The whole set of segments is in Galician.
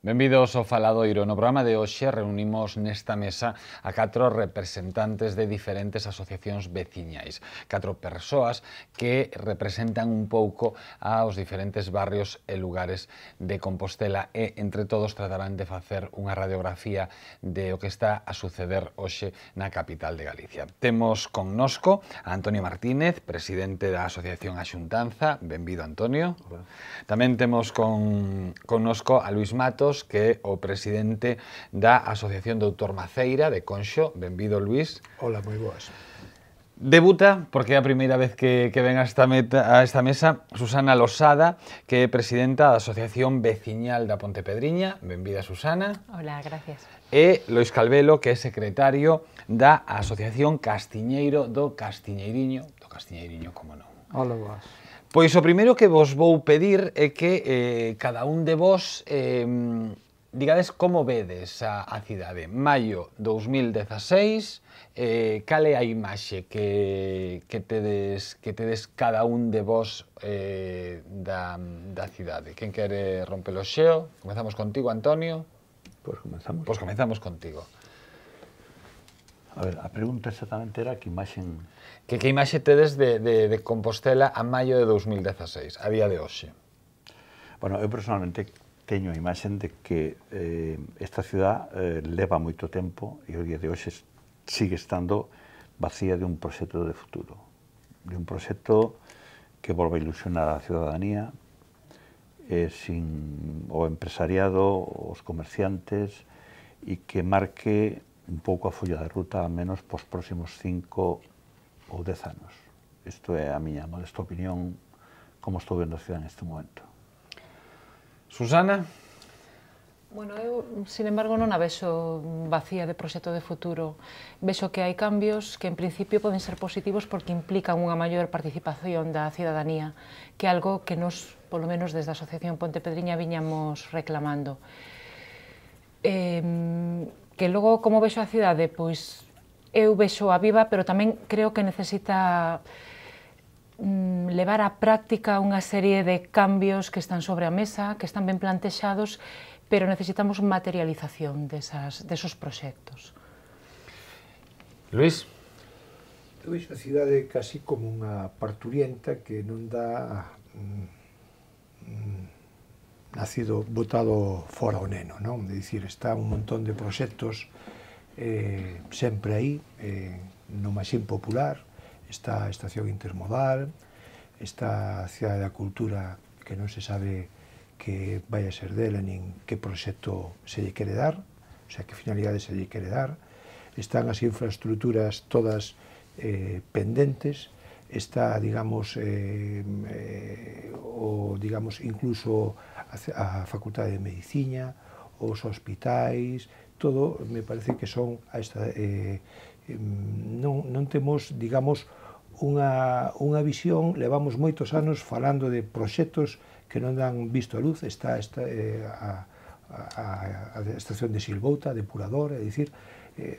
Benvidos ao Faladoiro. No programa de hoxe reunimos nesta mesa a 4 representantes de diferentes asociacións veciñais. 4 persoas que representan un pouco aos diferentes barrios e lugares de Compostela e entre todos tratarán de facer unha radiografía de o que está a suceder hoxe na capital de Galicia. Temos connosco a Antonio Martínez, presidente da Asociación A Xuntanza. Benvido, Antonio. Hola. Tamén temos connosco a Luís Matos, que é o presidente da Asociación Doutor Maceira de Conxo. Benvido, Luís. Hola, moi boas. Debuta, porque é a primeira vez que ven a esta mesa, Susana Losada, que é presidenta da Asociación Veciñal da Pontepedriña. Benvida, Susana. Hola, gracias. E Lois Calvelo, que é secretario da Asociación Castiñeiro do Castiñeiriño. Como non. Hola, boas. Pois o primeiro que vos vou pedir é que cada un de vos digades como vedes a cidade. Maio 2016, cal é a imaxe que tedes cada un de vos da cidade? Quen quere romper o xeo? Comezamos contigo, Antonio. Pois comenzamos. Pois comezamos contigo. A ver, a pregunta exactamente era que imaxen... Que imaxe tedes de Compostela a maio de 2016, a día de hoxe? Bueno, eu personalmente teño a imaxen de que esta ciudad leva moito tempo e o día de hoxe sigue estando vacía de un proxecto de futuro, de un proxecto que volva a ilusionar a ciudadanía, sin o empresariado, os comerciantes, e que marque un pouco a folla de ruta, al menos, pos próximos 5 ou 10 anos. Isto é a miña modesta opinión, como estou vendo a cidade neste momento. Susana? Bueno, eu, sin embargo, non a vexo vacía de proxecto de futuro. Vexo que hai cambios que, en principio, poden ser positivos porque implican unha maior participación da cidadanía, que é algo que nos, polo menos desde a Asociación Pontepedriña, viñamos reclamando. Que logo, como vexo a cidade, pois eu vexo a viva, pero tamén creo que necesita levar á práctica unha serie de cambios que están sobre a mesa, que están ben plantexados, pero necesitamos materialización desos proxectos. Luís? Eu vexo a cidade casi como unha parturienta que non dá nacido botado fora o neno, non? De dicir, está un montón de proxectos sempre aí, no Maxín Popular, está a estación intermodal, está a Cidade da Cultura que non se sabe que vai a ser dela nin que proxecto se lle quere dar, o sea, que finalidade se lle quere dar, están as infraestructuras todas pendentes, está, digamos, incluso a Facultade de Medicina, os hospitais, todo me parece que son non temos, digamos, unha visión, levamos moitos anos falando de proxectos que non dan visto a luz, está a estación de Silvouta, a depuradora, é dicir,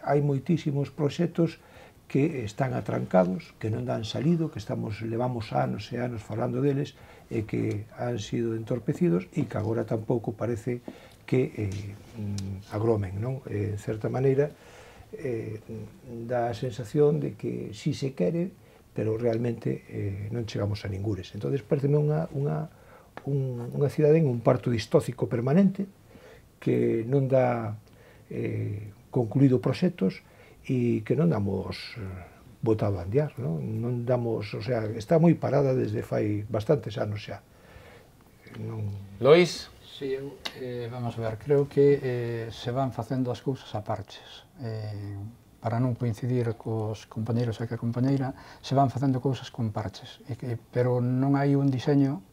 hai moitísimos proxectos que están atrancados, que non dan salido, que levamos anos e anos falando deles e que han sido entorpecidos e que agora tampouco parece que agromen, non? En certa maneira, dá a sensación de que si se quere, pero realmente non chegamos a ningures. Entón, pareceme unha cidade en un parto distócico permanente que non dá concluído proxectos e que non damos botado a andiar, non damos, o sea, está moi parada desde fai bastantes anos xa. Lois? Si, vamos a ver, creo que se van facendo as cousas a parches. Para non coincidir cos compañeros e que a compañeira, se van facendo cousas con parches, pero non hai un diseño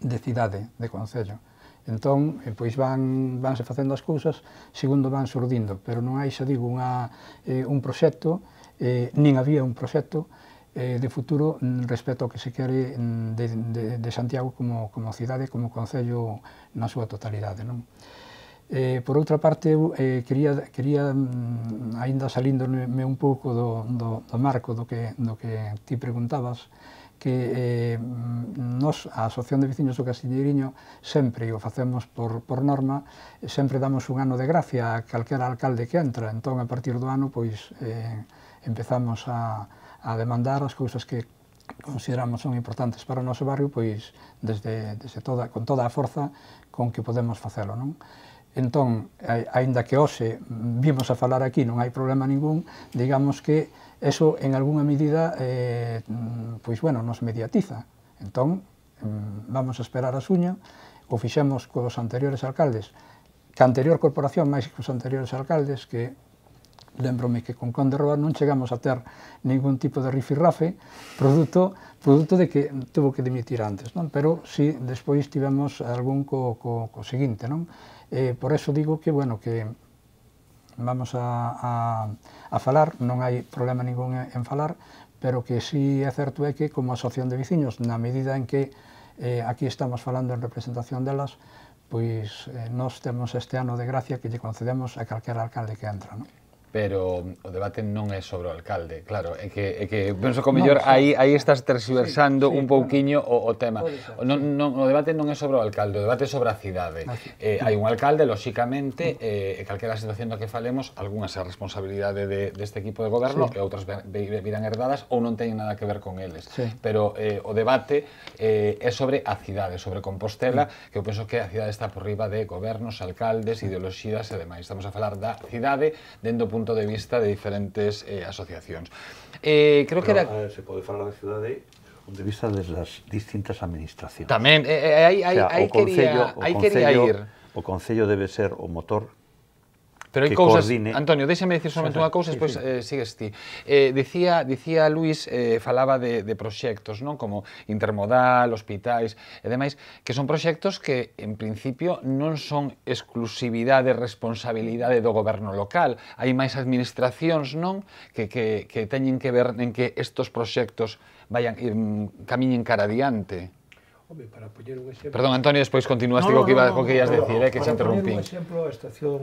de cidade, de concello. Entón, pois vanse facendo as cousas segundo van surdindo, pero non hai, xa digo, un proxecto, nin había un proxecto de futuro respecto ao que se quere de Santiago como cidade, como concello na súa totalidade, non? Por outra parte, quería aínda salíndome un pouco do marco do que ti preguntabas, que nos, a Asociación de Veciños do Castiñeiriño, sempre o facemos por norma, sempre damos un ano de gracia a calquera alcalde que entra, entón a partir do ano pois empezamos a demandar as cousas que consideramos son importantes para o noso barrio, pois con toda a forza con que podemos facelo, non? Entón, aínda que hoxe vimos a falar aquí, non hai problema ningún, digamos que eso en algunha medida pois bueno, nos mediatiza. Entón, vamos a esperar a suña, o fixemos cos anteriores alcaldes, que a anterior corporación máis que os anteriores alcaldes, que lembrome que con Conde Roa non chegamos a ter ningún tipo de rifirrafe, produto de que tuvo que dimitir antes, non? Pero si despois tivemos algún co seguinte, non? Por eso digo que, bueno, que vamos a falar, non hai problema ningún en falar, pero que sí é certo é que como asociación de veciños, na medida en que aquí estamos falando en representación delas, pois nós temos este ano de gracia que lle concedemos a calquera alcalde que entra, non? Pero o debate non é sobre o alcalde, claro, é que penso que o mellor aí estás tergiversando un pouquiño o tema. O debate non é sobre o alcalde, o debate é sobre a cidade. Hai un alcalde, lóxicamente, e calquera situación da que falemos, algunhas é a responsabilidade deste equipo de goberno e outras virán herdadas ou non teñen nada que ver con eles. Pero o debate é sobre a cidade, sobre Compostela, que eu penso que a cidade está por riba de gobernos, alcaldes, ideoloxías e demais. Estamos a falar da cidade dentro do punto de vista de diferentes asociacións. Creo que era... Se pode falar da cidade do punto de vista das distintas administracións. Tamén, aí quería ir. O Concello debe ser o motor pero hai cousas, Antonio, déxame dicir solamente unha cousa, despois sigues ti. Dicía Luís, falaba de proxectos, non? Como intermodal, hospitais e demais, que son proxectos que, en principio, non son exclusividade, responsabilidade do goberno local. Hai máis administracións, non? Que teñen que ver en que estes proxectos camiñen cara adiante. Para poñer un exemplo... Perdón, Antonio, despois continuaste co que ibas decir, que se interrumpín. Para poñer un exemplo, a estación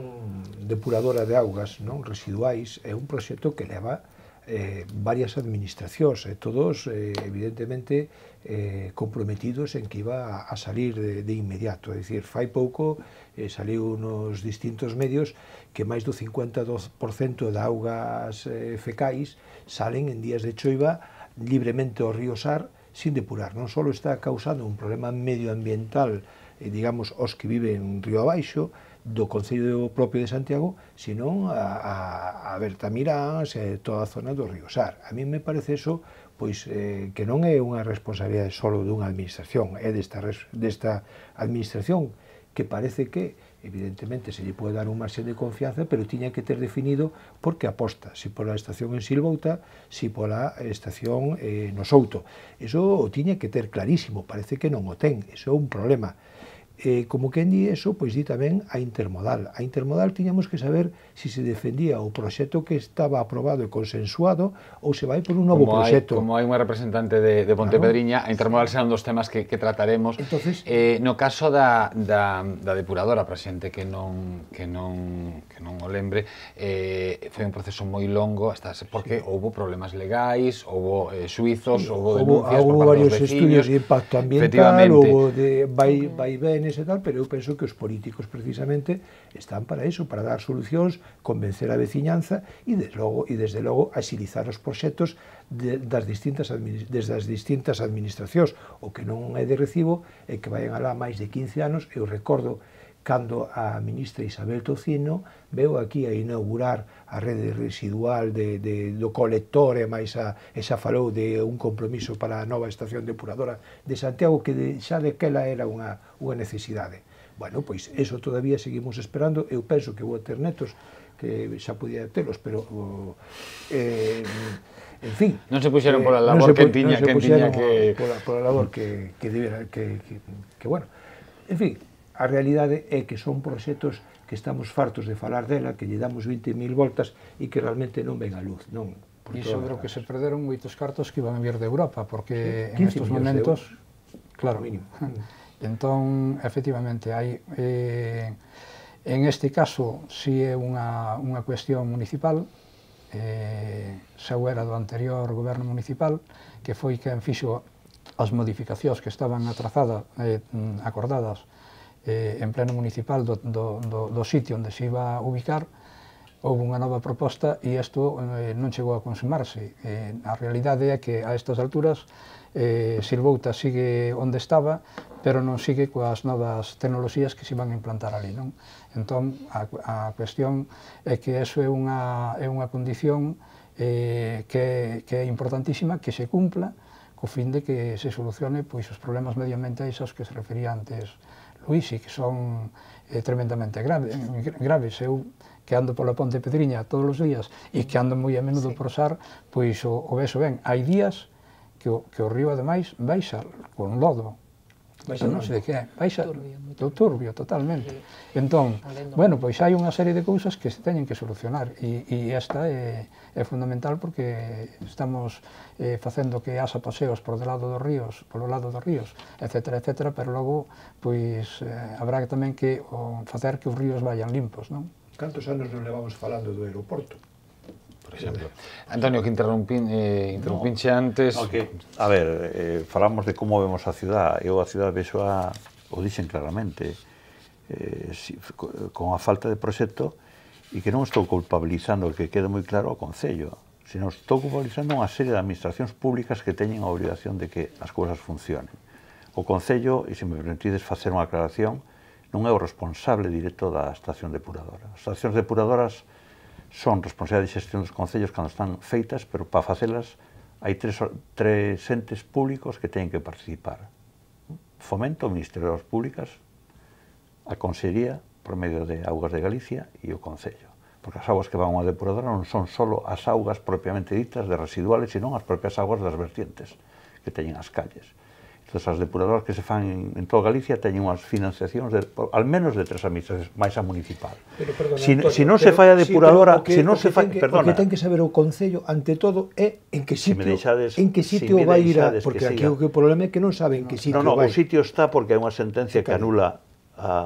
depuradora de augas residuais é un proxecto que leva varias administracións, e todos, evidentemente, comprometidos en que iba a salir de inmediato. É dicir, fai pouco saliu nos distintos medios que máis do 52% de augas fecais salen en días de choiva libremente ao río Sar sin depurar. Non só está causando un problema medioambiental, digamos, os que viven río abaixo, do Concello propio de Santiago, senón a Bertamiráns e toda a zona do río Sar. A mí me parece eso, pois, que non é unha responsabilidade só dunha administración, é desta administración, que parece que, evidentemente, se lle pode dar un marxen de confianza, pero tiña que ter definido por que aposta, se pola estación en Silvouta, se pola estación no Souto. Iso o tiña que ter clarísimo, parece que non o ten, iso é un problema. Como quen di eso, pois di tamén a Intermodal. A Intermodal tiñamos que saber se se defendía o proxecto que estaba aprobado e consensuado ou se vai por un novo proxecto. Como hai unha representante de Pontepedriña, a Intermodal será un dos temas que trataremos. Entonces, no caso da depuradora, para xente que non o lembre, foi un proceso moi longo, porque houve problemas legais, houve suizos, houve denuncias por parte dos veciños. Houve varios estudios de impacto ambiental, houve vaivenes e tal, pero eu penso que os políticos precisamente están para iso, para dar solucións, convencer a veciñanza e desde logo axilizar os proxectos desde as distintas administracións. O que non é de recibo é que vayan alá máis de 15 anos. Eu recordo cando a ministra Isabel Tocino veu aquí a inaugurar a rede residual do colector e xa falou de un compromiso para a nova estación depuradora de Santiago, que xa daquela era unha necesidade. Bueno, pois eso todavía seguimos esperando. Eu penso que vou ter netos, que xa podía telos, pero en fin, non se puxeron pola labor que tiña que... Pola labor que debera, bueno, en fin, a realidade é que son proxectos que estamos fartos de falar dela, que lle damos 20.000 voltas e que realmente non ven a luz, non? E sobre o que se perderon moitos cartos que iban a vir de Europa, porque en estos momentos, claro, entón, efectivamente, hai, en este caso, si é unha cuestión municipal, xa era do anterior goberno municipal, que foi quen fixo as modificacións que estaban acordadas en pleno municipal do sitio onde se iba a ubicar, houve unha nova proposta e isto non chegou a consumarse. A realidade é que a estas alturas Silvouta sigue onde estaba, pero non sigue coas novas tecnoloxías que se van a implantar ali, non? Entón, a cuestión é que eso é unha condición que é importantísima, que se cumpla, co fin de que se solucione pois os problemas medioambientais aos que se refería antes Luís, e que son tremendamente graves. Eu, que ando pola Ponte Pedriña todos os días e que ando moi a menudo por Sar, pois o vexo ben. Hai días que o río, ademais, baixa con lodo. Non sei de que é, baixa turbio, totalmente. Entón, bueno, pois hai unha serie de cousas que se teñen que solucionar e esta é fundamental porque estamos facendo que haxa paseos polo lado dos ríos, etcétera, etcétera, pero logo, pois, habrá tamén que facer que os ríos vayan limpos, non? Cantos anos non levamos falando do aeroporto? Por exemplo. Antonio, que interrumpinche antes... A ver, falamos de como vemos a ciudad. Eu a ciudad vexo o dixen claramente, con a falta de proxecto, e que non estou culpabilizando, que quede moi claro, o Concello, sino estou culpabilizando unha serie de administracións públicas que teñen a obrigación de que as cousas funcionen. O Concello, e se me permitides facer unha aclaración, non é o responsable directo da estación depuradora. As estacións depuradoras son responsabilidade de xestión dos concellos cando están feitas, pero para facelas hai tres entes públicos que teñen que participar. Fomento, o Ministerio das Públicas, a Consellería, por medio de Augas de Galicia, e o Concello. Porque as augas que van a unha depuradora non son só as augas propiamente ditas de residuales, senón as propias augas das vertientes que teñen as calles. Entón, as depuradoras que se fan en toda Galicia teñen unhas financiacións al menos de 3 administracións, máis a municipal. Se non se fai a depuradora, o que ten que saber o Concello, ante todo, é en que sitio vai ir a... Porque aquí o problema é que non sabe en que sitio vai. Non, o sitio está porque hai unha sentencia que anula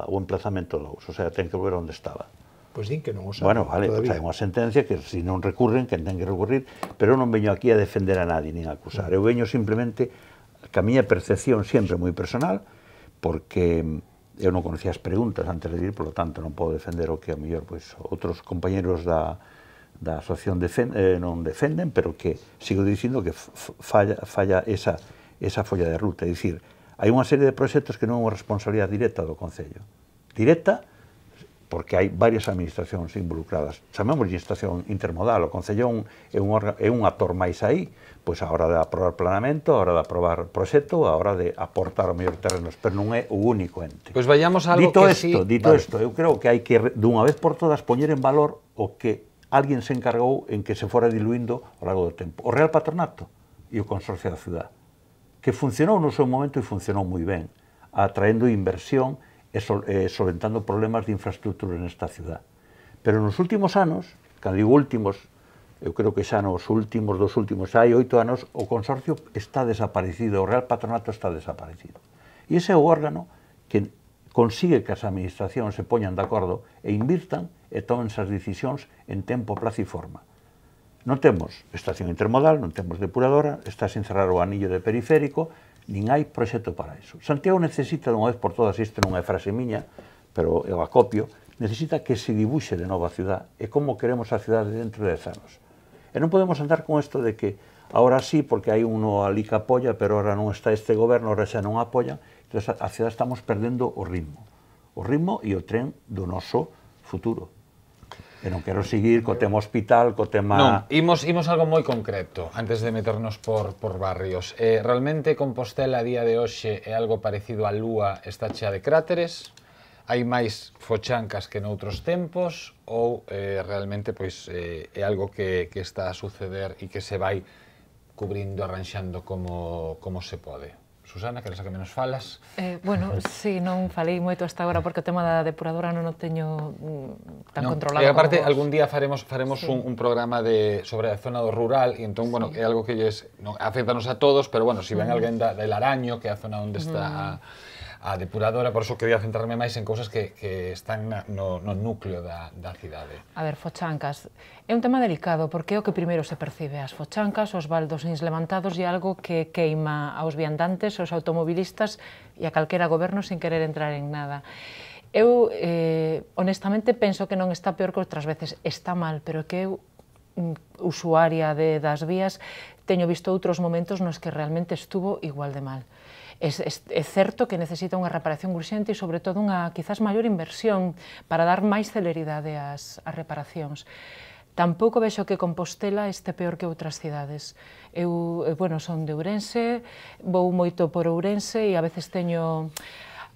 o emplazamento do uso, o sea, ten que volver onde estaba. Pois din que non o sabe. Bueno, vale, hai unha sentencia que se non recurren, que ten que recurrir, pero eu non veño aquí a defender a nadie, nin a acusar. Eu veño simplemente que a miña percepción sempre moi personal, porque eu non conocía as preguntas antes de ir, por lo tanto non podo defender o que a mellor outros compañeros da asociación non defenden, pero que sigo dicindo que falla esa folla de ruta. É dicir, hai unha serie de proxectos que non é unha responsabilidade directa do Concello. Directa, porque hai varias administracións involucradas. Chamamos de estación intermodal, o Concello é un actor máis aí, pois a hora de aprobar planeamento, a hora de aprobar proxecto, a hora de aportar o mellor terrenos, pero non é o único ente. Pois vayamos a algo que sí... Dito isto, eu creo que hai que, dunha vez por todas, poñer en valor o que alguén se encargou en que se fora diluindo ao largo do tempo. O Real Patronato e o Consorcio da Ciudad, que funcionou no seu momento e funcionou moi ben, atraendo inversión e solventando problemas de infraestructura nesta ciudad. Pero nos últimos anos, cando digo últimos, eu creo que xa nos últimos, hai 8 anos, o Consorcio está desaparecido, o Real Patronato está desaparecido. E ese é o órgano que consigue que as administracións se poñan de acordo e invirtan e tomen esas decisións en tempo, plazo e forma. Non temos estación intermodal, non temos depuradora, está sin cerrar o anillo de periférico, nin hai proxecto para iso. Santiago necesita, dunha vez por todas, isto non é frase miña, pero eu acopio, necesita que se dibuxe de novo a ciudad e como queremos a cidade dentro de 10 anos. E non podemos andar con isto de que ahora sí, porque hai uno ali que apoia, pero ahora non está este goberno, ahora xa non apoia, entón a ciudad estamos perdendo o ritmo e o tren do noso futuro. E non quero seguir co tema hospital, co tema... Non, imos algo moi concreto, antes de meternos por barrios. Realmente Compostela a día de hoxe é algo parecido á Lúa, está chea de cráteres? Hai máis fochancas que noutros tempos ou realmente pois, é algo que está a suceder e que se vai cubrindo, arranxando como se pode? Susana, que eres a que menos falas. Bueno, si, non falei moito hasta agora porque o tema da depuradora non o teño tan controlado. E aparte, algún día faremos un programa sobre a zona do rural e entón, bueno, é algo que afectanos a todos, pero bueno, se ven alguén del Araño, que é a zona onde está a depuradora, por iso quería centrarme máis en cousas que están no núcleo da cidade. A ver, fochancas. É un tema delicado, porque é o que primeiro se percibe. As fochancas, os baldosins levantados e algo que queima aos viandantes, aos automobilistas e a calquera goberno sin querer entrar en nada. Eu, honestamente, penso que non está peor que outras veces. Está mal, pero que eu, usuaria das vías, teño visto outros momentos nos que realmente estuvo igual de mal. É certo que necesita unha reparación urxente e, sobre todo, unha quizás maior inversión para dar máis celeridade ás reparacións. Tampouco vexo que Compostela este peor que outras cidades. Eu, bueno, son de Ourense, vou moito por Ourense e a veces teño,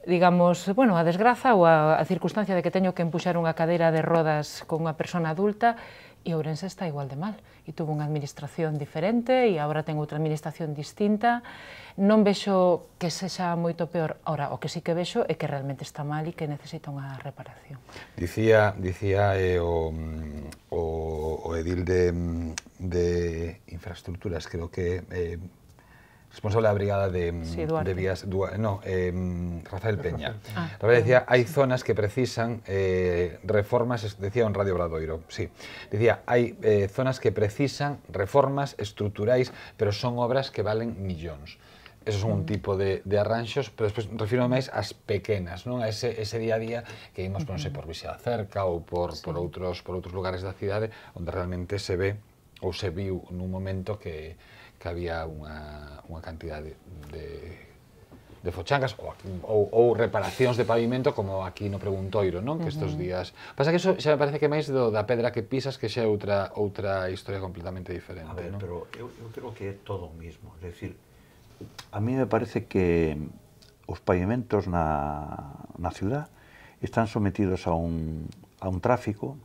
digamos, bueno, a desgraza ou a circunstancia de que teño que empuxar unha cadeira de rodas con unha persona adulta e Ourense está igual de mal. E tuvo unha administración diferente e agora ten outra administración distinta. Non vexo que sexa moito peor. Ora, o que sí que vexo é que realmente está mal e que necesita unha reparación. Dicía o edil de infraestructuras, creo que responsable da brigada de vías, Rafael Peña. Rafael decía, hai zonas que precisan reformas, decía en Radio Obradoiro, sí, decía, hai zonas que precisan reformas estruturais, pero son obras que valen millóns. Esos son un tipo de arranxos, pero despois refiro máis ás pequenas, non? A ese día a día que imos, non sei, por Vixada Cerca ou por outros lugares da cidade, onde realmente se ve ou se viu nun momento que había unha cantidade de fochancas ou reparacións de pavimento como aquí no Preguntoiro, non? Que estes días... Pasa que iso xa me parece que máis da pedra que pisas que xa é outra historia completamente diferente, non? A ver, pero eu creo que é todo o mismo, é dicir, a mí me parece que os pavimentos na ciudad están sometidos a un tráfico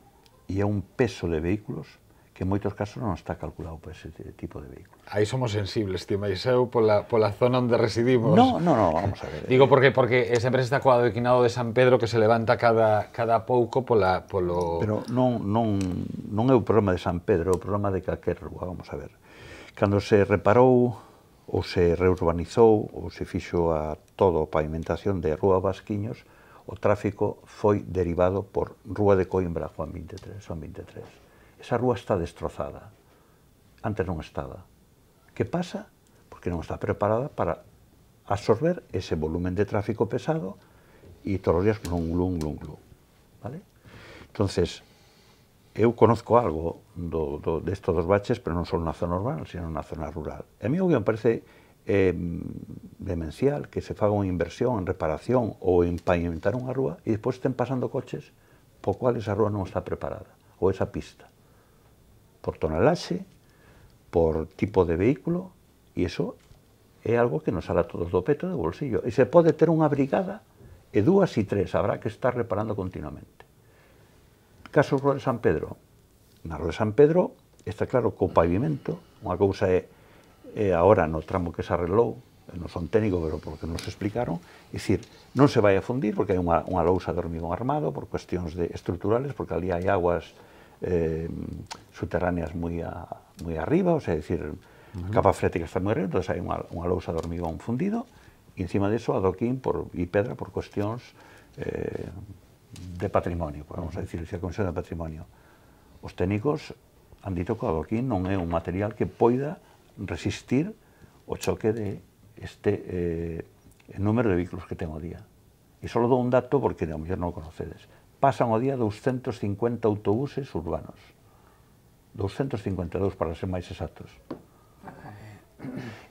e a un peso de vehículos que en moitos casos non está calculado por ese tipo de vehículos. Aí somos sensibles, ti, máis eu, pola zona onde residimos. No, vamos a ver. Digo porque sempre está co adoquinado de San Pedro que se levanta cada pouco polo... Pero non é o problema de San Pedro, é o problema de calquer rúa, vamos a ver. Cando se reparou ou se reurbanizou ou se fixo a todo a pavimentación de Rúa Vasquiños, o tráfico foi derivado por Rúa de Coimbra, Juan 23. Esa rúa está destrozada. Antes non estaba. Que pasa? Porque non está preparada para absorber ese volumen de tráfico pesado e todos os días glum, glum, glum, glum. Vale? Entonces, eu conozco algo destos dos baches, pero non só na zona urbana, sino na zona rural. A mí o que me parece demencial que se faga unha inversión en reparación ou en pavimentar unha rúa e despois estén pasando coches po cual esa rúa non está preparada, ou esa pista. Por tonelaxe, por tipo de vehículo, e iso é algo que nos hará todos do peto de bolsillo. E se pode ter unha brigada, e 2 e 3, habrá que estar reparando continuamente. Caso Rúa de San Pedro. Na Rúa de San Pedro, está claro que o pavimento, unha cousa é agora no tramo que se arreglou, non son técnico, pero porque nos explicaron, é dicir, non se vai a fundir porque hai unha lousa de hormigón armado por cuestións estruturales, porque ali hai aguas subterráneas moi arriba, o sea, é dicir, a capa freática está moi arriba, entón hai unha lousa de hormigón fundido, e encima disso adoquín e pedra por cuestións de patrimonio, vamos a dicir, a Comisión de Patrimonio. Os técnicos han dito que o adoquín non é un material que poida resistir o choque de número de vehículos que ten o día. E só dou un dato porque a mellor non o conocedes. Pasan o día 250 autobuses urbanos. 252 para ser máis exactos.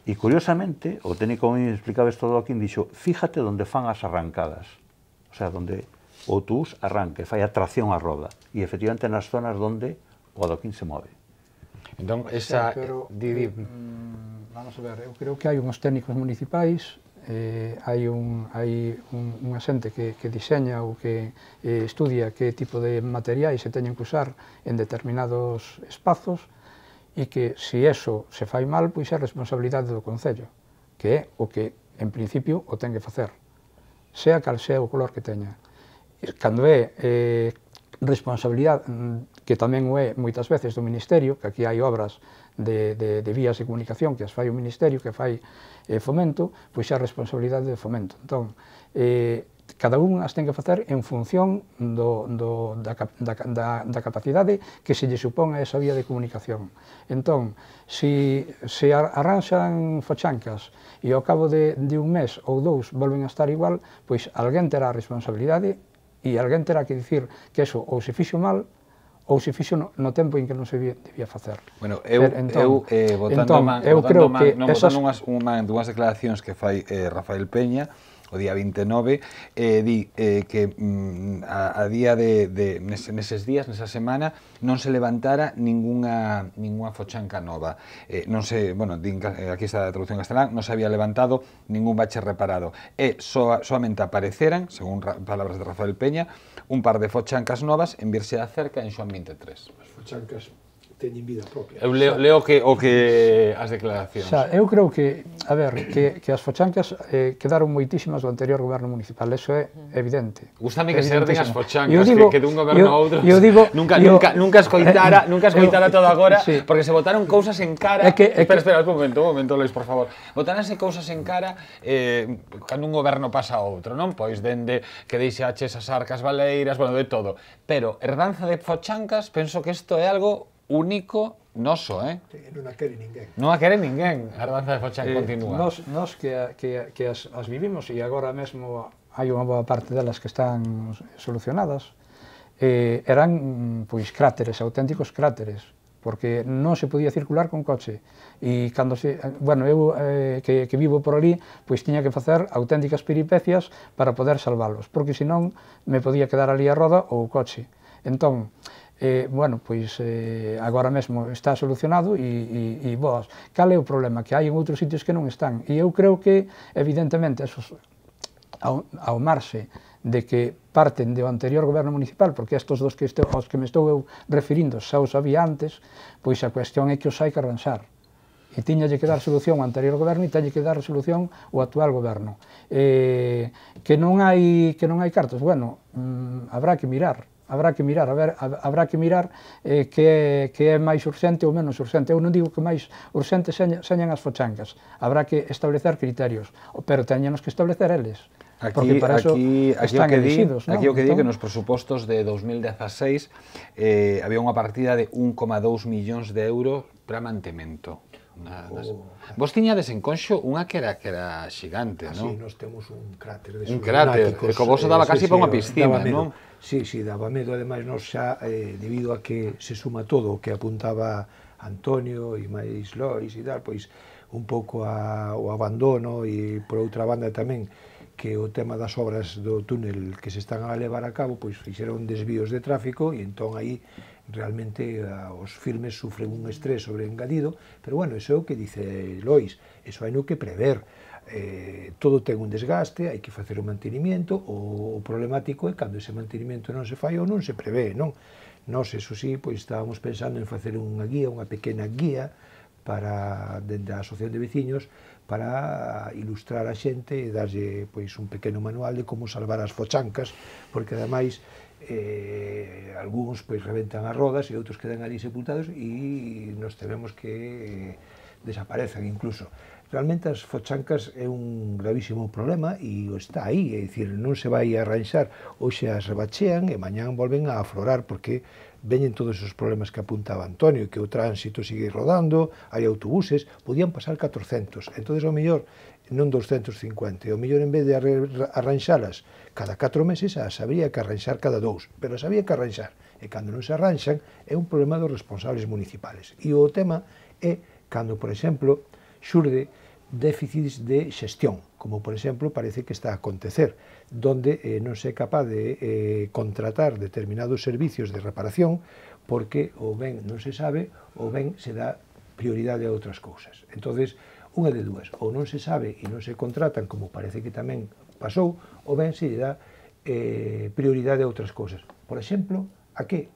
E curiosamente, o técnico que me explicaba isto do adoquín dixo, fíjate onde fan as arrancadas. O sea, onde o autobús arranque, fai a tracción á roda. E efectivamente nas zonas onde o adoquín se move. Entón, esa... Vamos a ver, eu creo que hai uns técnicos municipais, hai unha xente que diseña ou que estudia que tipo de materiais se teñen que usar en determinados espazos e que se eso se fai mal, pois é responsabilidade do Concello, que é o que en principio o ten que facer, sea cal sea o color que teña. Cando é responsabilidade, que tamén o é moitas veces do Ministerio, que aquí hai obras de vías de comunicación que as fai o Ministerio, que fai Fomento, pois é a responsabilidade de Fomento. Entón, cada un as ten que facer en función da capacidade que se lle supón a esa vía de comunicación. Entón, se arranxan fochancas e ao cabo de un mes ou dous volven a estar igual, pois alguén terá a responsabilidade e alguén terá que dicir que eso ou se fixo mal ou se fixo no tempo en que non se debía facer. Bueno, botando unhas declaracións que fai Rafael Peña, o día 29, di que a día neses días, nesa semana, non se levantara ninguna fochanca nova. Non se, bueno, aquí está a traducción castelán, non se había levantado ningún bache reparado. E soamente apareceran, según palabras de Rafael Peña, un par de fochancas novas en Virse da Cerca en Xoán 23. As fochancas teñen vida propia. Eu leo que as declaracións. Eu creo que, a ver, que as fochancas quedaron moitísimas do anterior goberno municipal, eso é evidente. Gústame que se herden as fochancas, que dun goberno a outro nunca escoitara todo agora, porque se botaron cousas en cara... Espera, un momento, Lois, por favor. Botáranse cousas en cara cando un goberno pasa a outro, non? Pois dende que deixaches as arcas baleiras, bueno, de todo. Pero herdanza de fochancas, penso que isto é algo único noso, Non a quere ninguén. Non a quere ninguén, a herdanza de fochancas continúa. Nos que as vivimos, e agora mesmo hai unha boa parte delas que están solucionadas, eran pois cráteres, auténticos cráteres, porque non se podía circular con coche. E cando bueno, eu que vivo por ali, pois tiña que facer auténticas peripecias para poder salvalos, porque senón me podía quedar ali a roda ou o coche. Entón, bueno, pois agora mesmo está solucionado e vos, cal é o problema? Que hai en outros sitios que non están, e eu creo que evidentemente esos, ao marxe de que parten do anterior goberno municipal, porque estes dos aos que me estou eu referindo xa os había antes, pois a cuestión é que os hai que arranxar. E tiñalle que dar solución ao anterior goberno e teñe que dar solución ao actual goberno. Que non hai cartos, bueno, habrá que mirar que é máis urxente ou menos urxente. Eu non digo que máis urxente señan as fochancas, habrá que establecer criterios, pero teñenos que establecer eles. Porque para eso están elixidos. Aquí o que di que nos presupostos de 2016 había unha partida de 1,2 millóns de euros para mantemento. Vos tiñades en Conxo unha que era xigante, non? Sí, nós temos un cráter de que vos daba casi para unha piscina, non? Sí, daba medo, ademais, nos xa, debido a que se suma todo o que apuntaba Antonio e máis Lois e tal, pois un pouco o abandono e, por outra banda, tamén que o tema das obras do túnel que se están a levar a cabo, pois fixeron desvíos de tráfico e entón aí realmente os firmes sufren un estrés sobreengadido, pero bueno, iso é o que dice Lois, iso hai no que prever. Todo ten un desgaste, hai que facer o mantenimiento, o problemático é cando ese mantenimiento non se fai ou non se prevé, non? Nós, eso sí, pois estábamos pensando en facer unha guía, unha pequena guía para, dentro da Asociación de Veciños, para ilustrar a xente e darlle pois un pequeno manual de como salvar as fochancas, porque ademais algúns pois reventan as rodas e outros quedan ali sepultados e nos tememos que desaparezan incluso. Realmente as fochancas é un gravísimo problema e está aí, é dicir, non se vai a arranxar, hoxe as rebachean e mañán volven a aflorar porque veñen todos os problemas que apuntaba Antonio, que o tránsito sigue rodando, hai autobuses, podían pasar 400, entón ao mellor non 250, ao mellor en vez de arranxalas cada 4 meses, as habría que arranxar cada 2, pero as había que arranxar, e cando non se arranxan é un problema dos responsables municipales. E o tema é cando, por exemplo, xurde déficits de xestión, como por exemplo parece que está a acontecer, donde non se é capaz de contratar determinados servicios de reparación porque ou ben non se sabe ou ben se dá prioridade a outras cousas. Entonces, unha de dúas, ou non se sabe e non se contratan, como parece que tamén pasou, ou ben se dá prioridade a outras cousas. Por exemplo, a que?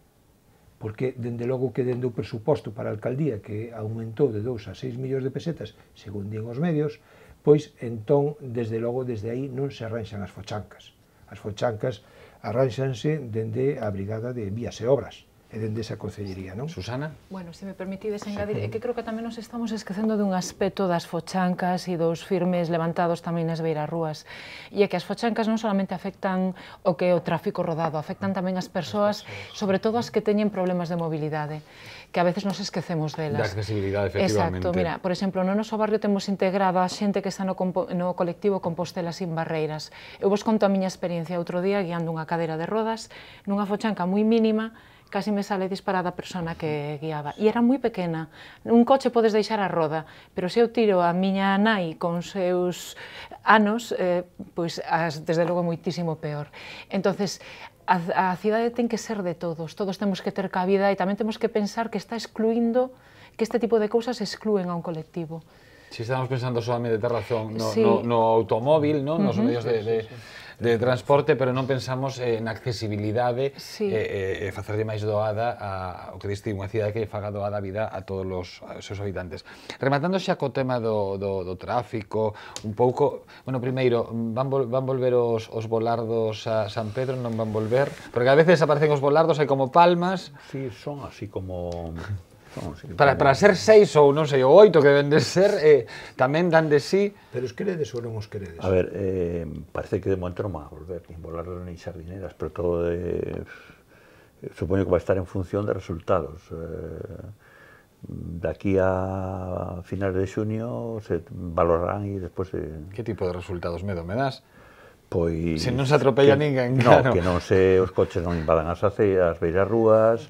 Porque, dende logo que dende o presuposto para a alcaldía que aumentou de 2 a 6 millóns de pesetas, según din os medios, pois entón, desde logo, desde aí non se arranxan as fochancas. As fochancas arranxanse dende a Brigada de Vías e Obras. dende esa concellería, non? Susana? Bueno, se me permitides engadir, é que creo que tamén nos estamos esquecendo dun aspecto das fochancas e dos firmes levantados tamén nas beirarrúas. E é que as fochancas non solamente afectan o que é o tráfico rodado, afectan tamén as persoas, sobre todo as que teñen problemas de mobilidade, que a veces nos esquecemos delas. Da accesibilidade, efectivamente. Exacto, mira, por exemplo, no noso barrio temos integrado a xente que está no colectivo Compostela Sin Barreiras. Eu vos conto a miña experiencia outro día guiando unha cadeira de rodas, nunha fochanca moi mínima, casi me sale disparada a persona que guiaba. E era moi pequena. Un coche podes deixar a roda, pero se eu tiro a miña nai con seus anos, pois desde logo moitísimo peor. Entonces, a cidade ten que ser de todos temos que ter cabida e tamén temos que pensar que está excluindo, que este tipo de cousas exclúen a un colectivo. Si estamos pensando solamente, ter razón, no automóvil, nos medios de transporte, pero non pensamos na accesibilidade e facerlle máis doada o que diste unha cidade que faga doada a vida a todos os seus habitantes. Rematando xa co tema do tráfico, un pouco, bueno, primeiro, van volver os volardos a San Pedro, non van volver? Porque a veces aparecen os volardos, hai como palmas. Sí, son así como... Para ser 6 ou non sei, ou 8 que deben de ser, tamén dan de sí. Pero os queredes ou non os queredes? A ver, parece que de momento non van a volver, nin volardos nin sardineras, pero todo supoño que vai estar en función de resultados. De aquí a finales de xuño se valorarán e despois... Que tipo de resultados me das? Pois... Se non se atropella ninguén, claro. Que non os coches non invadan as beirarrúas,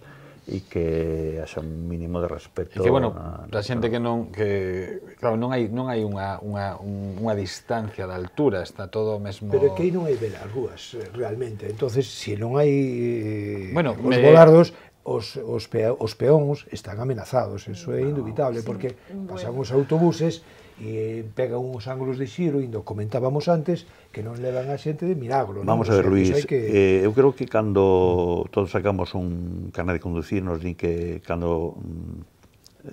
e que haxa un mínimo de respeto. E que, bueno, para xente que non, claro, non hai unha distancia de altura, está todo mesmo... Pero que aí non hai beirarrúas, realmente. Entonces, se non hai os volardos, os peóns están amenazados, eso é indubitable, porque pasan os autobuses e pegan uns ángulos de xiro, e comentábamos antes, que non levan a xente de milagro. Vamos a ver, Luís, eu creo que cando todos sacamos un carné de conducir, nos din que cando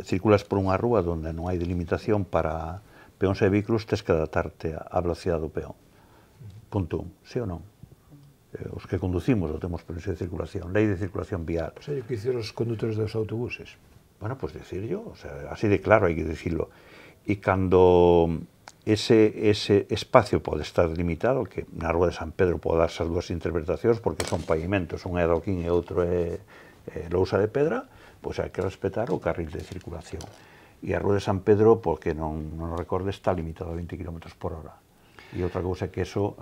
circulas por unha rúa onde non hai delimitación para peóns e vehículos, tens que adaptarte á velocidade do peón. Punto 1, sí ou non? Os que conducimos o temos permiso de circulación, lei de circulación vial. O sea, que hicieron os condutores dos autobuses. Bueno, pues decirlo, o sea, así de claro hai que decirlo. E cando ese espacio pode estar limitado, que na Rúa de San Pedro pode darse as dúas interpretacións, porque son pavimentos, un é adoquín e outro é lousa de pedra, pois hai que respetar o carril de circulación. E a Rúa de San Pedro, porque non recordo, está limitado a 20 km/h. E outra cousa é que eso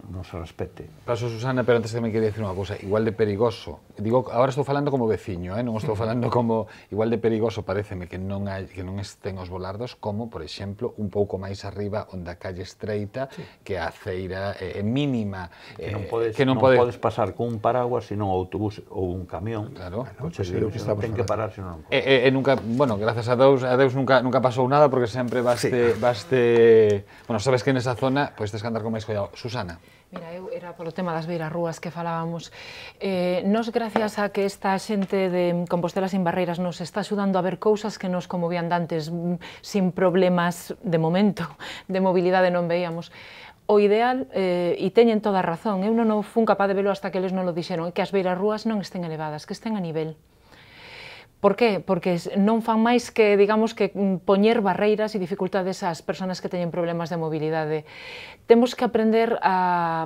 non se respete. Paso, Susana, pero antes tamén quería dicir unha cousa, igual de perigoso. Digo, agora estou falando como veciño, non estou falando como igual de perigoso, pareceme que non estén os volardos, como, por exemplo, un pouco máis arriba, onde a calle estreita, que a aceira é mínima. Que non podes pasar con un paraguas, senón un autobús ou un camión. Claro. Ten que parar, senón non pode. E nunca, bueno, gracias a Deus nunca pasou nada, porque sempre baste... Bueno, sabes que nesa zona pois tes que andar con máis cuidado. Susana. Mira, eu era polo tema das beirarrúas que falábamos. Nos, gracias a que esta xente de Compostela Sin Barreiras nos está axudando a ver cousas que nos, como viandantes, sin problemas, de momento, de mobilidade non veíamos. O ideal, e teñen toda a razón, eu non fun capaz de velo hasta que eles non lo dixeron, que as beirarrúas non estén elevadas, que estén a nivel. Por que? Porque non fan máis que, digamos, que poñer barreiras e dificultades ás persoas que teñen problemas de mobilidade. Temos que aprender a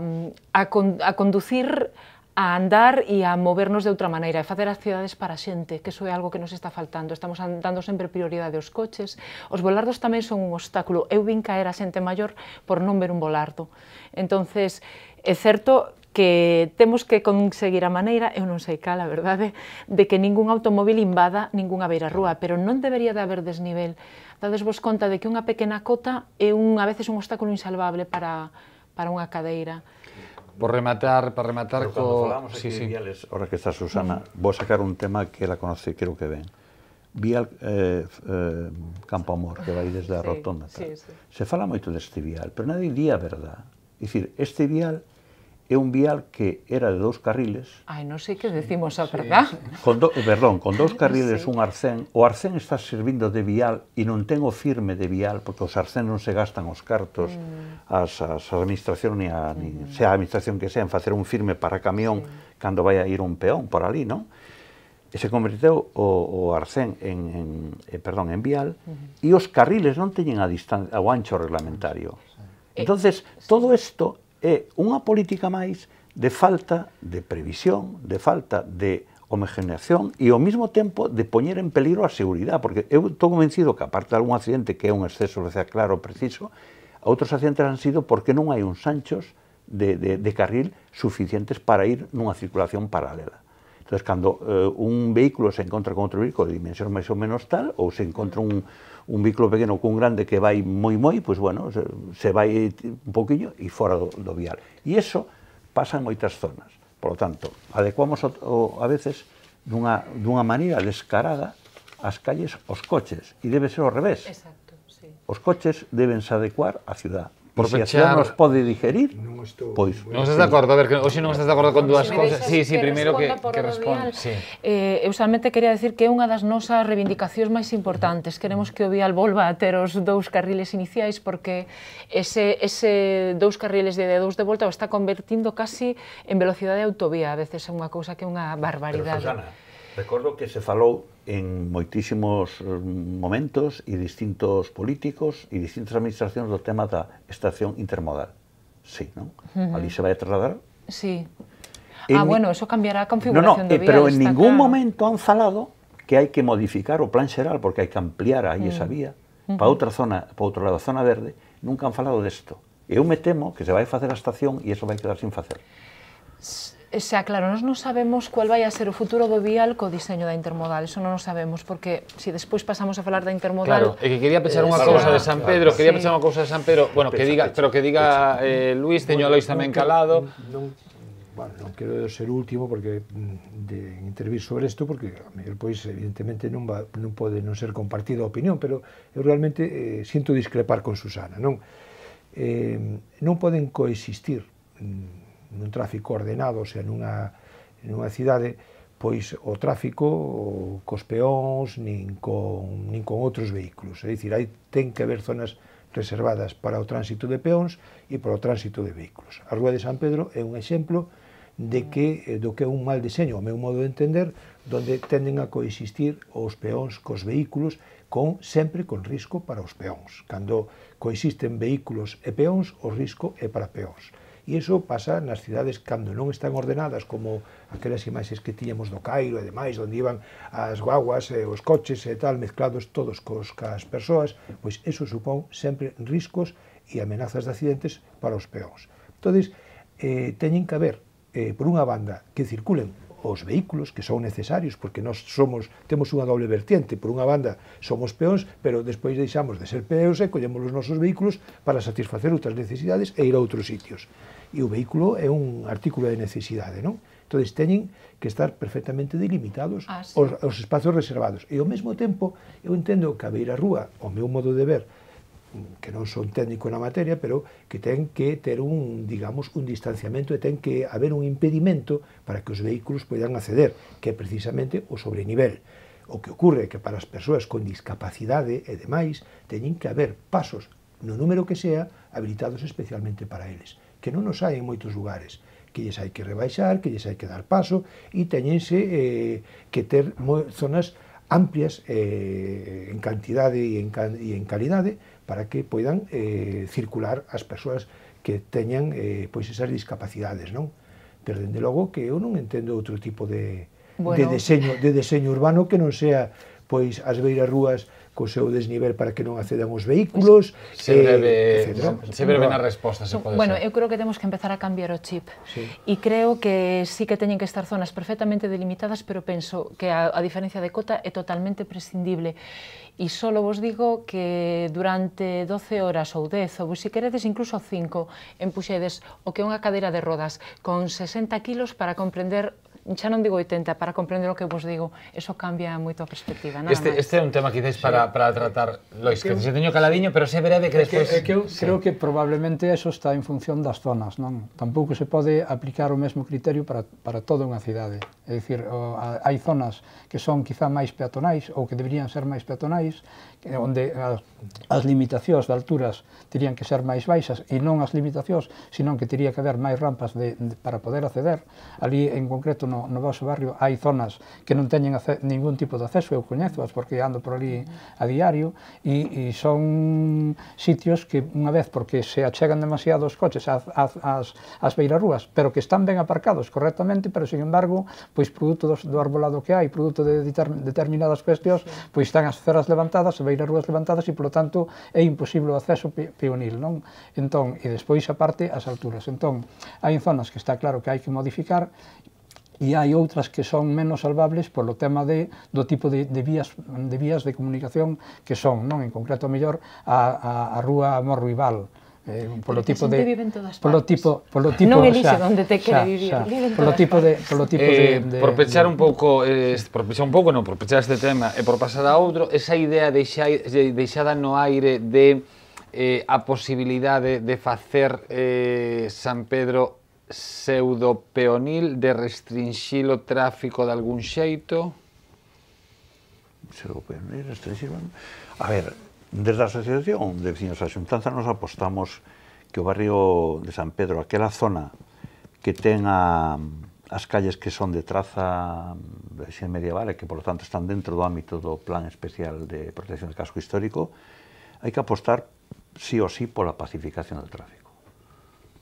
conducir, a andar e a movernos de outra maneira, e facer as cidades para a xente, que iso é algo que nos está faltando. Estamos dando sempre prioridade aos coches. Os volardos tamén son un obstáculo. Eu vin caer a xente maior por non ver un volardo. Entonces, é certo que temos que conseguir a maneira, eu non sei cal, a verdade, de que ningún automóvil invada ningunha beirarrúa, pero non debería de haber desnivel. Dadesvos conta de que unha pequena cota é a veces un obstáculo insalvable para unha cadeira. Para rematar co... Falamos aquí de viales, ahora que está Susana, vou sacar un tema que ela conoce, creo que ben. Vial Campo Amor, que vai desde a rotonda. Se fala moito deste vial, pero nadie di a verdade. É dicir, este vial é un vial que era de 2 carriles. Ai, non sei que decimos a verdade. Perdón, con 2 carriles, un arcén. O arcén está servindo de vial e non ten o firme de vial, porque os arcén non se gastan os cartos as administracións, sea a administración que sea, en facer un firme para camión cando vai a ir un peón por ali, non? e se converteu o arcén en vial, e os carriles non teñen o ancho reglamentario. Entonces, todo isto é unha política máis de falta de previsión, de falta de homogeneación e ao mesmo tempo de poñer en peligro a seguridade, porque eu estou convencido que aparte de algún accidente que é un exceso de velocidade claro preciso, outros accidentes han sido porque non hai uns anchos de carril suficientes para ir nunha circulación paralela. Entón, cando un vehículo se encontra con outro vehículo de dimensión máis ou menos tal, ou se encontra un vehículo pequeno cun grande que vai moi, pois, bueno, se vai un poquinho e fora do vial. E iso pasa en moitas zonas. Por lo tanto, adecuamos a veces dunha maneira descarada as calles aos coches, e debe ser ao revés. Exacto, sí. Os coches debense adecuar á ciudad. Por Se a ciudad nos pode digerir, pois... Non estás de acordo? A ver, que hoxe non estás de acordo con dúas cousas. Sí, primeiro que responda. Eu solamente quería decir que é unha das nosas reivindicacións máis importantes. Queremos que o vial volva a ter os 2 carriles iniciais, porque ese 2 carriles de 2 de volta o está convertindo casi en velocidade de autovía. A veces é unha cousa que é unha barbaridade. Pero, Susana, recordo que se falou en moitísimos momentos e distintos políticos e distintas administracións do tema da estación intermodal. Sí, non? Ali se vai a trasladar. Sí. Bueno, eso cambiará a configuración do vial. Pero en ningún momento han falado que hai que modificar o plan xeral, porque hai que ampliar aí esa vía para outra zona, para outro lado, a zona verde. Nunca han falado desto. Eu me temo que se vai facer a estación e iso vai quedar sin facer. Xa, claro, nós non sabemos cuál vai a ser o futuro do vial co diseño da intermodal, eso non o sabemos, porque se despois pasamos a falar da intermodal... Claro, é que quería pechar unha cousa de San Pedro, bueno, que diga Luís, teño a Lois tamén calado. Non quero ser o último porque de intervir sobre isto, porque a mellor, pois, evidentemente non pode non ser compartida a opinión, pero eu realmente sinto discrepar con Susana, non poden coexistir nun tráfico ordenado, o sea, nunha cidade, pois o tráfico cos peóns nin con outros vehículos. É dicir, ten que haber zonas reservadas para o tránsito de peóns e para o tránsito de vehículos. A Rúa de San Pedro é un exemplo do que é un mal deseño, ao meu modo de entender, donde tenden a coexistir os peóns cos vehículos, sempre con risco para os peóns. Cando coexisten vehículos e peóns, o risco é para peóns. E iso pasa nas cidades cando non están ordenadas, como aquelas imaxes que tiñamos do Cairo e demais, onde iban as guaguas e os coches e tal, mezclados todos cas persoas, pois iso supón sempre riscos e amenazas de accidentes para os peóns. Entón, teñen que haber, por unha banda, que circulen os vehículos que son necesarios, porque nós temos unha doble vertiente. Por unha banda somos peóns, pero despois deixamos de ser peóns e collemos os nosos vehículos para satisfacer outras necesidades e ir a outros sitios. E o vehículo é un artículo de necesidade, non? Entón, teñen que estar perfectamente delimitados os espazos reservados. E ao mesmo tempo, eu entendo que a beirarrúa, ao meu modo de ver, que non son técnico na materia, pero que ten que ter un distanciamento e ten que haber un impedimento para que os vehículos poidan acceder, que é precisamente o sobrenivel. O que ocorre é que para as persoas con discapacidade e demais, teñen que haber pasos, no número que sea, habilitados especialmente para eles, que non nos hai en moitos lugares, que lles hai que rebaixar, que lles hai que dar paso, e teñense que ter zonas amplias en cantidade e en calidade, para que poidan circular as persoas que teñan pois esas discapacidades, non? Pero, dende logo, que eu non entendo outro tipo de deseño urbano que non sea pois as beirarrúas co seu desnivel para que non accedan os vehículos, se breve na resposta, se pode ser. Bueno, eu creo que temos que empezar a cambiar o chip. E creo que sí que teñen que estar zonas perfectamente delimitadas, pero penso que a diferencia de cota é totalmente prescindible. E só vos digo que durante 12 horas ou 10, ou se queredes incluso 5, empuxedes o que é unha cadeira de rodas con 60 kilos para comprender, xa non digo 80, para comprender o que vos digo, eso cambia moito a perspectiva, nada máis. Este é un tema quizás para tratar, Lois, que se teño caladiño, pero se breve que despois... Creo que probablemente eso está en función das zonas, non? Tampouco se pode aplicar o mesmo criterio para toda unha cidade. É dicir, hai zonas que son quizá máis peatonais ou que deberían ser máis peatonais, onde as limitacións de alturas terían que ser máis baixas e non as limitacións, senón que tería que haber máis rampas para poder acceder. Ali, en concreto, no vosso barrio hai zonas que non teñen ningún tipo de acceso, eu coñezoas porque ando por ali a diario, e son sitios que unha vez porque se achegan demasiado os coches ás beirarrúas, pero que están ben aparcados correctamente, pero sin embargo, pois produto do arbolado que hai, produto de determinadas cuestións, pois están as aceras levantadas, as beirarrúas levantadas, e polo tanto é imposible o acceso peonil, non? Entón, e despois aparte as alturas. Entón, hai zonas que está claro que hai que modificar, e hai outras que son menos salvables polo tema do tipo de vías de comunicación que son, non? En concreto, mellor, a rúa Morruibal, polo tipo de non elixe onde te quere vivir, polo tipo de por pechar un pouco por pechar este tema e por pasar a outro, esa idea deixada no aire de a posibilidade de facer San Pedro pseudo-peonil, de restringir o tráfico de algún xeito? Pseudo-peonil, restringir... A ver, desde a Asociación de Veciños da Xuntanza nos apostamos que o barrio de San Pedro, aquela zona que ten as calles que son de traza medieval e que, por lo tanto, están dentro do ámbito do Plan Especial de Protección del Casco Histórico, hai que apostar sí o sí pola pacificación do tráfico.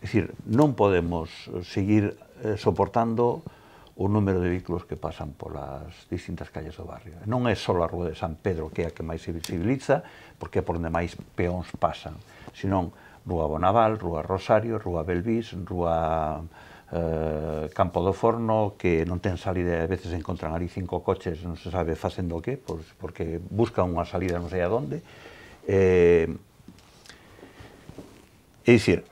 É dicir, non podemos seguir soportando o número de vehículos que pasan polas distintas calles do barrio. Non é só a Rúa de San Pedro que é a que máis se visibiliza, porque é por onde máis peóns pasan, senón Rúa Bonaval, Rúa Rosario, Rúa Belvís, Rúa Campo do Forno, que non ten salida, a veces encontran ali 5 coches, non se sabe facendo o que, porque buscan unha salida non sei a donde. É dicir,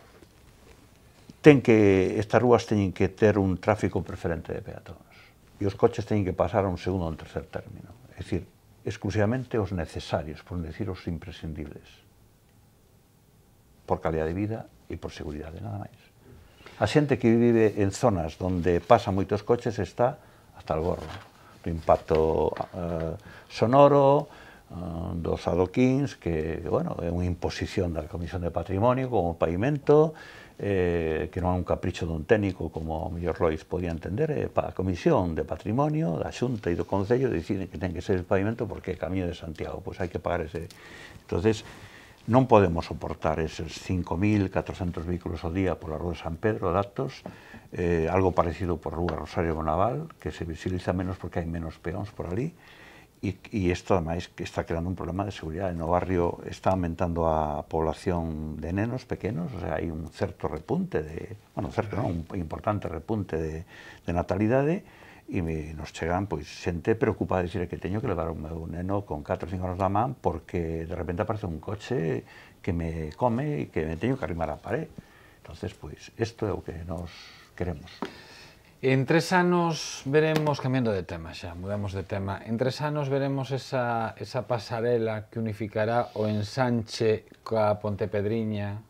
estas rúas teñen que ter un tráfico preferente de peatóns e os coches teñen que pasar a un segundo ou un tercer término, é dicir, exclusivamente os necesarios, por non decir os imprescindibles, por calidad de vida e por seguridade, nada máis. A xente que vive en zonas onde pasan moitos coches está hasta o gorro do impacto sonoro, dos adoquíns, que, bueno, é unha imposición da Comisión de Patrimonio como pavimento, que non é un capricho dun técnico como o mellor Lois podía entender, a Comisión de Patrimonio da Xunta e do Concello deciden que ten que ser el pavimento porque é Camiño de Santiago, pois hai que pagar ese... Entonces, non podemos soportar eses 5.400 vehículos ao día pola Rúa de San Pedro, datos, algo parecido por Rúa Rosario Bonaval, que se visibiliza menos porque hai menos peóns por ali, e isto, ademais, que está creando un problema de seguridade. No barrio está aumentando a población de nenos pequenos, o sea, hai un certo repunte un importante repunte de natalidade, e nos chegan, pois, xente preocupada de dicir que teño que levar o meu neno con 4 ou 5 anos da man porque de repente aparece un coche que me come e que me teño que arrimar á pared. Entonces, pois, isto é o que nos queremos. En 3 anos veremos, cambiando de tema xa, mudamos de tema, en 3 anos veremos esa pasarela que unificará o ensanche coa Pontepedriña.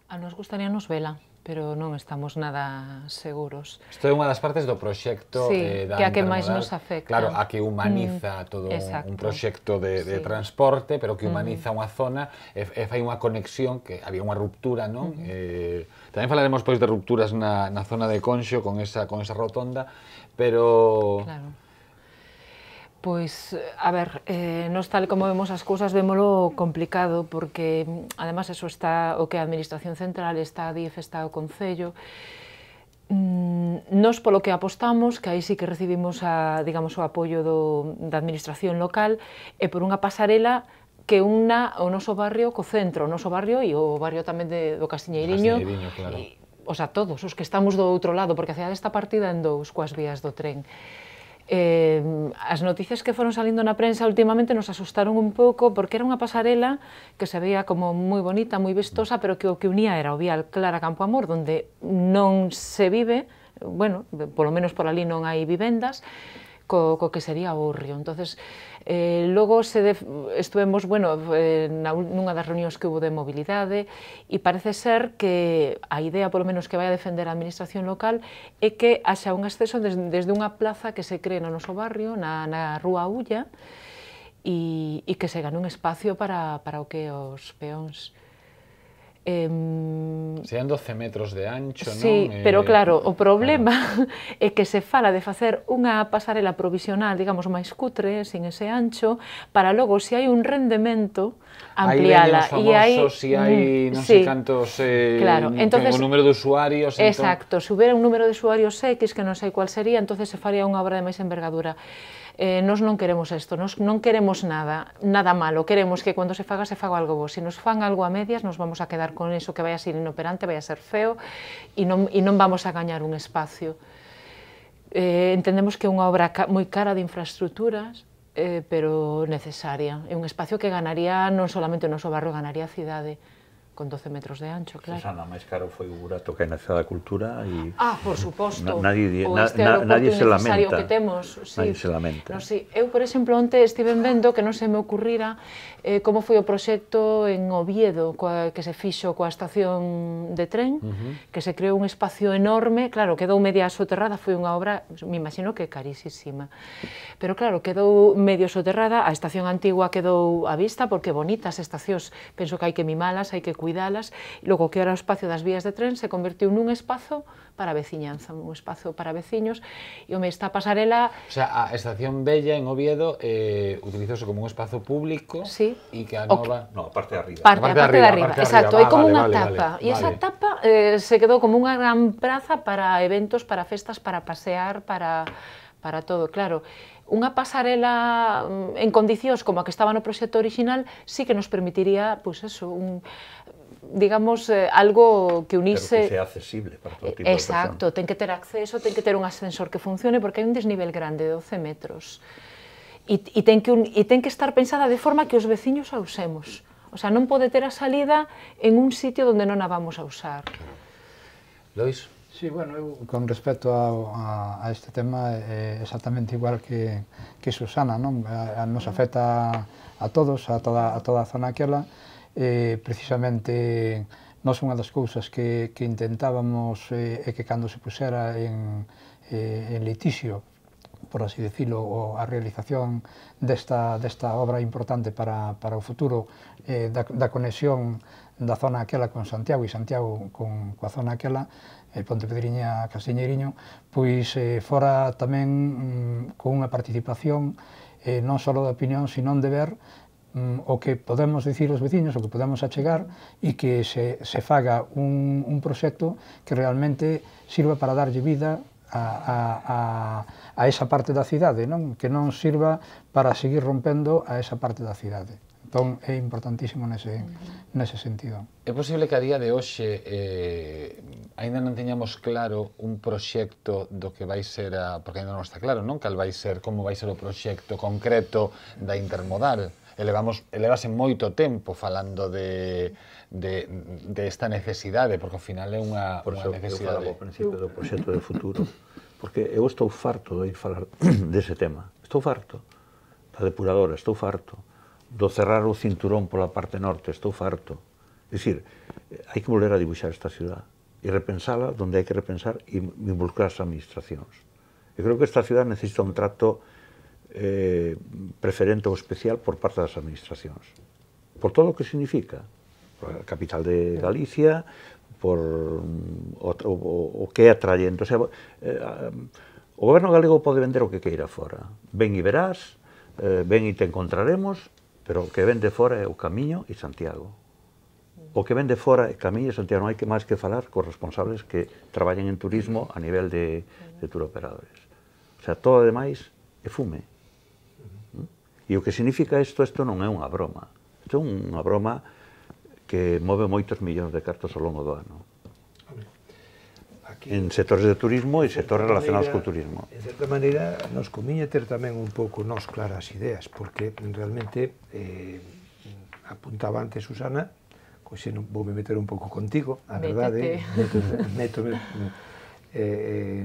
A nos gustaríanos vela, pero non estamos nada seguros. Isto é unha das partes do proxecto da que a que máis nos afecta. Claro, a que humaniza todo un proxecto de transporte, pero que humaniza unha zona e fai unha conexión, que había unha ruptura, non? Tamén falaremos pois de rupturas na zona de Conxo con esa rotonda, pero... Claro. Pois, a ver, nos tal como vemos as cousas, vémolo complicado, porque, además, eso está o que a Administración Central, está a DIF, está o Concello. Nos polo que apostamos, que aí sí que recibimos digamos, o apoio da Administración local, e por unha pasarela que una o noso barrio co centro, o noso barrio e o barrio tamén do Castiñeiriño, claro. O sea, todos os que estamos do outro lado, porque a cidade está partida en dous coas vías do tren. As noticias que foron salindo na prensa últimamente nos asustaron un pouco, porque era unha pasarela que se veía como moi bonita, moi vistosa, pero que o que unía era o vial Clara Campo Amor, donde non se vive, bueno, polo menos por ali non hai vivendas, co que sería o río. Entonces, logo estuvemos, bueno, nunha das reunións que hubo de mobilidade, e parece ser que a idea, polo menos, que vai a defender a administración local é que haxa un acceso desde unha plaza que se cree no noso barrio, na Rúa Ulla, e que se gane un espacio para o que os peóns. Sean 12 metros de ancho, non? Sí, pero claro, o problema é que se fala de facer unha pasarela provisional, digamos, máis cutre, sin ese ancho, para logo, se hai un rendemento, ampliala. Aí veñen os famosos, se hai non sei cantos, o número de usuarios... Exacto, se hubiera un número de usuarios X, que non sei cuál sería, entonces se faría unha obra de máis envergadura. Nós non queremos isto, nós non queremos nada malo, queremos que cando se faga algo bo. Se nos fan algo a medias, nos vamos a quedar con eso que vai a ser inoperante, vai a ser feo, e non vamos a gañar un espacio. Entendemos que é unha obra moi cara de infraestructuras, pero necesaria. É un espacio que ganaría non solamente o noso barrio, ganaría a cidade, con 12 metros de ancho, claro. Susana, máis caro foi o burato que hai na Cidade da Cultura e... por suposto. Nadie se lamenta. Que temos. Nadie se lamenta. Eu, por exemplo, onte estive vendo que non se me ocurrira como foi o proxecto en Oviedo, que se fixo coa estación de tren, que se creou un espacio enorme, claro, quedou media soterrada, foi unha obra, me imagino que carísima. Pero claro, quedou medio soterrada, a estación antigua quedou á vista, porque bonitas estacións, penso que hai que mimalas, hai que cuidalas, e logo que era o espacio das vías de tren se convertiu nun espazo para a veciñanza, un espazo para veciños, e esta pasarela... O sea, a estación Bella en Oviedo utilizouse como un espazo público e que a nova... No, a parte de arriba. Parte de arriba, exacto, é como unha tapa, e esa tapa se quedou como unha gran praza para eventos, para festas, para pasear, para todo, claro. Unha pasarela en condicións como a que estaba no proxecto original sí que nos permitiría, pois eso, digamos, algo que unise... Pero que sea accesible para todo tipo de personas. Exacto, ten que ter acceso, ten que ter un ascensor que funcione, porque hai un desnivel grande de 12 metros. E ten que estar pensada de forma que os veciños a usemos. O sea, non pode ter a salida en un sitio onde non a vamos a usar. Lois? Sí, bueno, eu con respecto a este tema é exactamente igual que Susana, non? Nos afecta a todos, a toda a zona aquela. Precisamente, nós unha das cousas que intentábamos é que cando se pusera en litixio, por así decirlo, a realización desta obra importante para o futuro da conexión da zona aquela con Santiago e Santiago coa zona aquela, Pontepedriña, Castiñeiriño, pois fora tamén con unha participación non só de opinión, sino de ver o que podemos dicir aos veciños, o que podemos achegar e que se faga un proxecto que realmente sirva para darlle vida a esa parte da cidade, non? Que non sirva para seguir rompendo a esa parte da cidade. Entón, é importantísimo nese sentido. É posible que a día de hoxe aínda non teñamos claro un proxecto do que vai ser porque aínda non está claro, non? Cal vai ser, como vai ser o proxecto concreto da intermodal. Elevase moito tempo falando de esta necesidade, porque ao final é unha necesidade. Por eso eu falaba ao principio do proxecto de futuro, porque eu estou farto de ir falar dese tema. Estou farto da depuradora, estou farto do cerrar o cinturón pola parte norte, estou farto. É dicir, hai que volver a dibuixar esta ciudad e repensala onde hai que repensar e involucrar as administracións. Eu creo que esta ciudad necesita un trato preferente ou especial por parte das administracións. Por todo o que significa. Por a capital de Galicia, por o que é atrayente. O sea, o goberno galego pode vender o que queira fora. Ven e verás, ven e te encontraremos, pero o que vende fora é o Camiño e Santiago. O que vende fora é Camiño e Santiago. Non hai máis que falar cos responsables que traballan en turismo a nivel de turoperadores. O sea, todo ademais é fume. E o que significa isto non é unha broma. Isto é unha broma que move moitos millóns de cartos ao longo do ano. En sectores de turismo e sectores relacionados co turismo. En certa maneira, nos conviña ter tamén un pouco nos claras ideas, porque realmente, apuntaba antes Susana, coxe non vou me meter un pouco contigo, a verdade, métome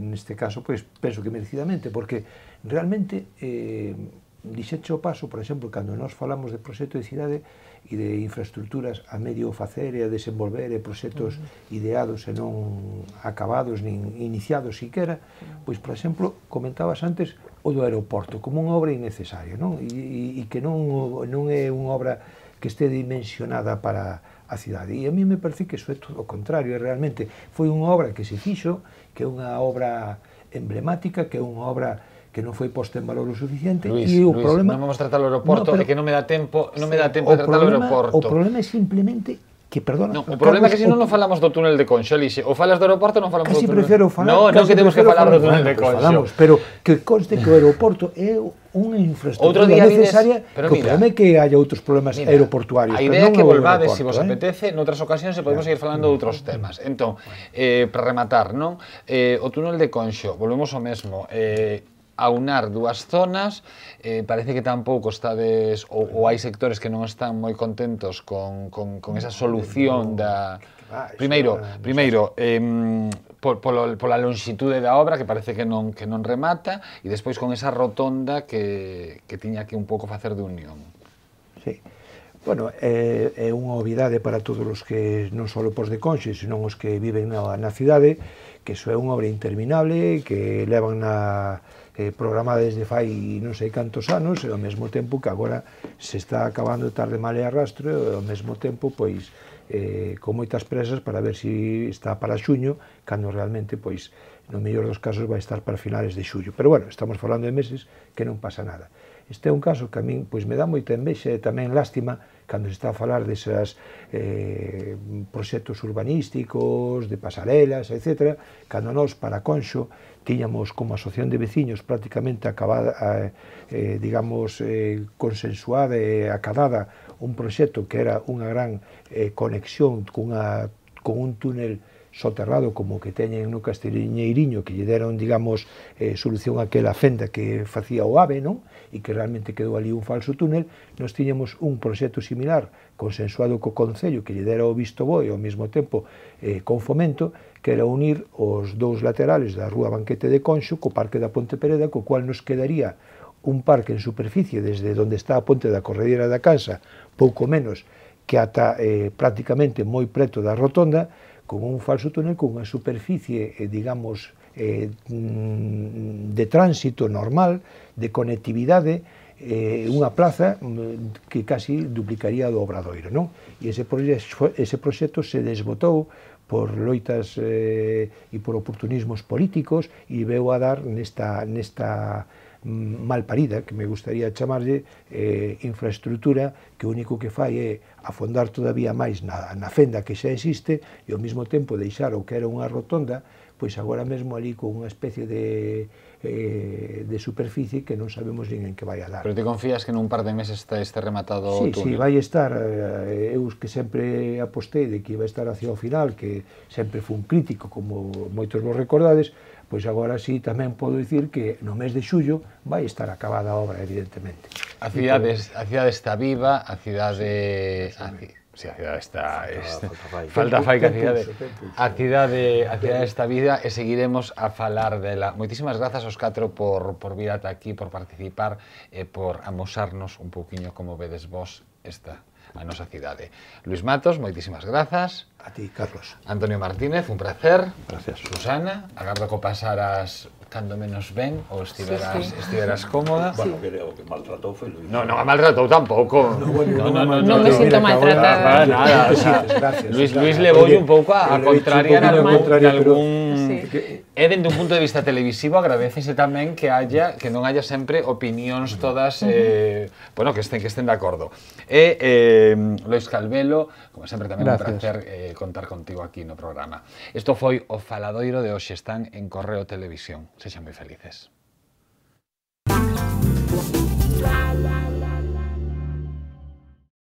neste caso, pois penso que merecidamente, porque realmente dixeche o paso, por exemplo, cando nós falamos de proxecto de cidade e de infraestructuras a medio facer e a desenvolver proxectos ideados e non acabados nin iniciados siquera, pois, por exemplo, comentabas antes o do aeroporto como unha obra innecesaria, non? E que non é unha obra que este dimensionada para a cidade. E a mí me parece que iso é todo o contrario, realmente foi unha obra que se fixo, que é unha obra emblemática, que é unha obra que non foi posta en valor o suficiente. Luis, e o problema, non vamos tratar o aeroporto, é que non me dá tempo de tratar o aeroporto. O problema é simplemente que, perdona... No, o problema é que se non falamos do túnel de Conxo, Elixe, ou falas do aeroporto ou non falamos do túnel. Casi prefiro falar... Non, que temos que falar do túnel de Conxo. Falamos, pero que conste que o aeroporto é unha infraestructura necesaria, que o problema é que haya outros problemas aeroportuarios. A idea é que volvades, se vos apetece, noutras ocasións e podemos seguir falando de outros temas. Entón, para rematar, non? O túnel de Conxo, volvemos ao mesmo, aunar dúas zonas, parece que tampouco estades, ou hai sectores que non están moi contentos con esa solución da... Primeiro, pola longitude da obra, que parece que non remata, e despois con esa rotonda que tiña que un pouco facer de unión. Sí. Bueno, é unha obviedade para todos os que non só os de Conxo, senón os que viven na cidade, que iso é unha obra interminable, que levan programada desde fai non sei cantos anos, e ao mesmo tempo que agora se está acabando tarde mal e arrastro, e ao mesmo tempo, pois, con moitas presas para ver se está para xuño, cando realmente, pois, no mellor dos casos vai estar para finales de xullo. Pero, bueno, estamos falando de meses que non pasa nada. Este é un caso que a min, pois, me dá moita envexa e tamén lástima cando se está a falar desas proxectos urbanísticos, de pasarelas, etc. Cando nós, para Conxo, tiñamos como asociación de veciños prácticamente acabada, digamos, consensuada e acadada un proxecto que era unha gran conexión con un túnel soterrado como o que teñen no Castiñeiriño, que lle deron, digamos, solución a aquela fenda que facía o AVE, non? E que realmente quedou ali un falso túnel. Nós tiñamos un proxecto similar consensuado co Concello, que lle dera o visto bo e ao mesmo tempo con Fomento, que era unir os dous laterales da Rúa Banquete de Conxo co Parque da Ponte Pereda, co cual nos quedaría un parque en superficie desde onde está a Ponte da Corredera da Cansa, pouco menos que ata prácticamente moi preto da rotonda, con un falso túnel con unha superficie, digamos, de tránsito normal, de conectividade, unha plaza que casi duplicaría do Obradoiro, non? E ese proxecto se desbotou por loitas e por oportunismos políticos e veu a dar nesta malparida, que me gustaría chamarlle, infraestructura que o único que fai é afondar todavía máis na fenda que xa existe e ao mesmo tempo deixar o que era unha rotonda, pois agora mesmo ali con unha especie de superficie que non sabemos nin en que vai a dar. Pero te confías que nun par de meses este rematado o túnel? Sí, vai estar. Eu que sempre apostei de que iba a estar hacia o final, que sempre fui un crítico, como moitos vos recordades, pois agora sí tamén podo dicir que no mes de xullo vai estar acabada a obra, evidentemente. A cidade está viva, a cidade... Si, a cidade está... Falta fai que a cidade está viva e seguiremos a falar dela. Moitísimas grazas aos catro por vir ata aquí, por participar e por amosarnos un pouquiño como vedes vos a nosa cidade. Luis Matos, moitísimas grazas. A ti, Carlos. Antonio Martínez, un placer. Gracias. Susana, agardo que o pasaras cando menos ben ou estiveras cómoda. Bueno, o que maltratou foi Luis. Non a maltratou tampouco. Non me sinto maltratada. Para nada. Luis levoulle un pouco a contraria en algún... E dende un punto de vista televisivo agradecese tamén que non haya sempre opinións todas, bueno, que estén de acordo. E Lois Calvelo, como sempre tamén un placer contar contigo aquí no programa. Isto foi o Faladoiro de hoxe, están en Correo Televisión. Sexan moi felices.